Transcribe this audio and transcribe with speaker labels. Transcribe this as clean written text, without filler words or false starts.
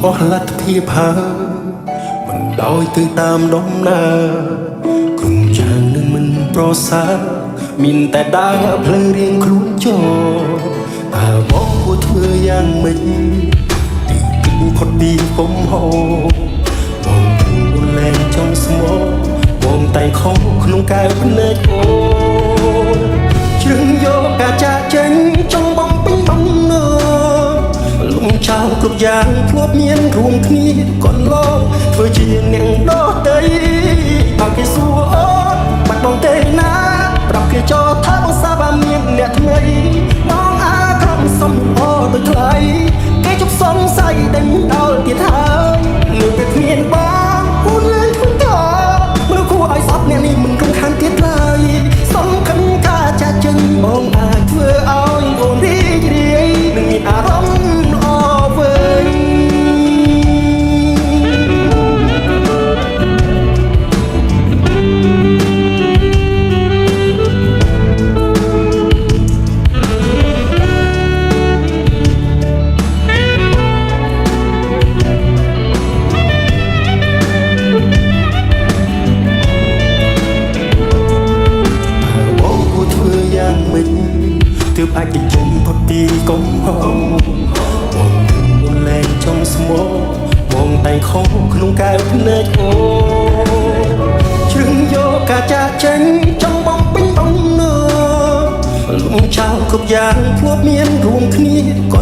Speaker 1: អស់លទ្ធភាពហើយមិនដោយទៅតាមដំណើរគ្រុំចាងនឹងមិនប្រសើរមានតែដើរភ្លើរៀងខ្លួនចូលតើបងគួរធ្វើយ៉ាងម៉េចទីគិតផុតពីកំហុសបងព្រោះលែងចង់ស្មោះបងតែខំក្នុងកែវភ្នែកអូជ្រឹងយកការចាក់ចេញចង់បងពេញបំណងលំចោលគ្រប់យ៉ាងធ្លាប់មានរួមគ្នាកន្លងធ្វើជាអ្នកដតីបើគេសួរអូនបាត់បងទេណាប្រាប់គេចោលថាបងសាបាមានអ្នកថ្មីបងអាក្រុមសំអូដូចថ្លៃគេជប់សង្ស័យដេញដល់ទៀតហើយនៅពេលគ្មានបងគូនលែងធ្វើតមនុស្សគួរឲ្យសពអ្នកនេះមិនរំខានទៀតឡើយសំខាន់ការចាក់ចេញបងអាចធ្វើឲ្យអូនរីករាយនឹងមានអារម្មណ៍ល្អវិញទើបអាចបញ្ចេញផុតពីកំហុសបងមិនលែងចង់ស្មោះបងតែខំក្នុងកែវភ្នែកអូជ្រឹងយកការចាក់ចេញចង់បងពេញបំណងលំចោលគ្រប់យ៉ាងធ្លាប់មានរួមគ្នាក៏